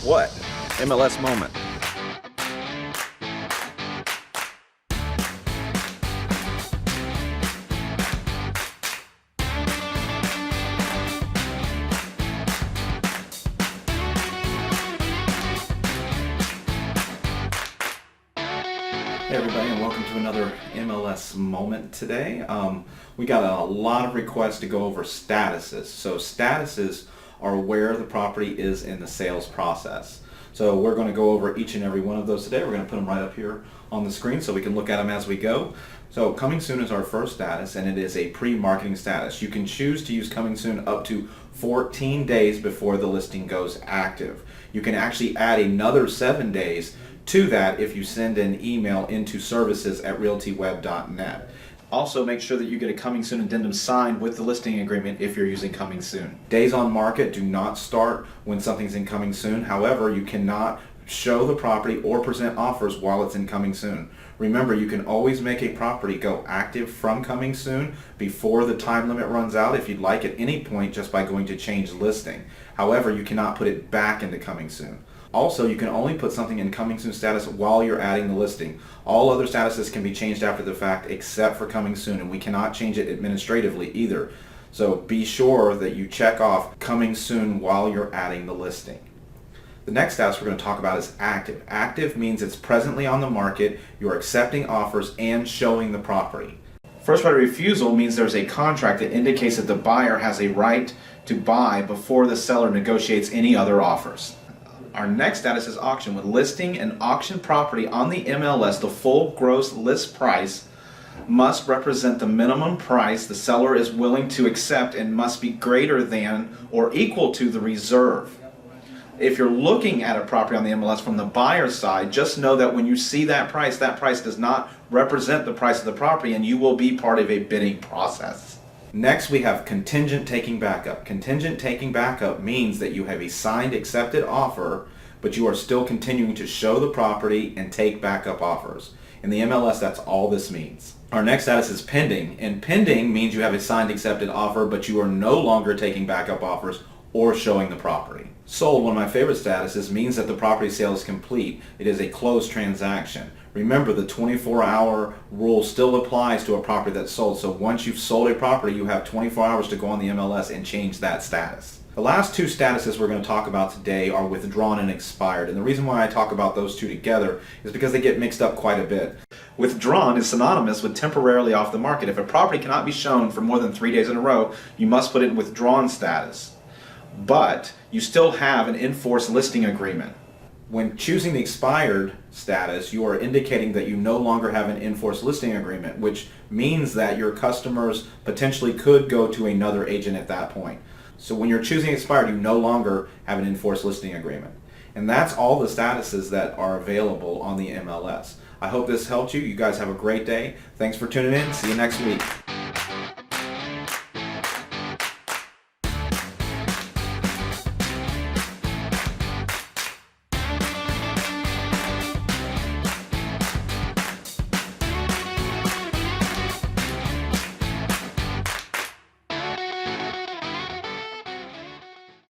What? MLS Moment. Hey everybody, and welcome to another MLS Moment today. We got a lot of requests to go over statuses. So statuses are where the property is in the sales process. So we're going to go over each and every one of those today. We're going to put them right up here on the screen so we can look at them as we go. So coming soon is our first status, and it is a pre-marketing status. You can choose to use coming soon up to 14 days before the listing goes active. You can actually add another 7 days to that if you send an email into services@realtyweb.net. Also, make sure that you get a coming soon addendum signed with the listing agreement if you're using coming soon. Days on market do not start when something's in coming soon. However, you cannot show the property or present offers while it's in coming soon. Remember, you can always make a property go active from coming soon before the time limit runs out if you'd like at any point just by going to change listing. However, you cannot put it back into coming soon. Also, you can only put something in coming soon status while you're adding the listing. All other statuses can be changed after the fact except for coming soon, and we cannot change it administratively either. So be sure that you check off coming soon while you're adding the listing. The next status we're going to talk about is active. Active means it's presently on the market, you're accepting offers and showing the property. First right of refusal means there's a contract that indicates that the buyer has a right to buy before the seller negotiates any other offers. Our next status is auction. With listing an auction property on the MLS, the full gross list price must represent the minimum price the seller is willing to accept and must be greater than or equal to the reserve. If you're looking at a property on the MLS from the buyer's side, just know that when you see that price does not represent the price of the property, and you will be part of a bidding process. Next, we have contingent taking backup. Contingent taking backup means that you have a signed accepted offer, but you are still continuing to show the property and take backup offers. In the MLS, that's all this means. Our next status is pending, and pending means you have a signed accepted offer, but you are no longer taking backup offers or showing the property. Sold, one of my favorite statuses, means that the property sale is complete. It is a closed transaction. Remember, the 24-hour rule still applies to a property that's sold, so once you've sold a property, you have 24 hours to go on the MLS and change that status. The last two statuses we're going to talk about today are withdrawn and expired, and the reason why I talk about those two together is because they get mixed up quite a bit. Withdrawn is synonymous with temporarily off the market. If a property cannot be shown for more than 3 days in a row, you must put it in withdrawn status. But you still have an in-force listing agreement. When choosing the expired status, you are indicating that you no longer have an in-force listing agreement, which means that your customers potentially could go to another agent at that point. So when you're choosing expired, you no longer have an in-force listing agreement. And that's all the statuses that are available on the MLS. I hope this helped you. You guys have a great day. Thanks for tuning in. See you next week.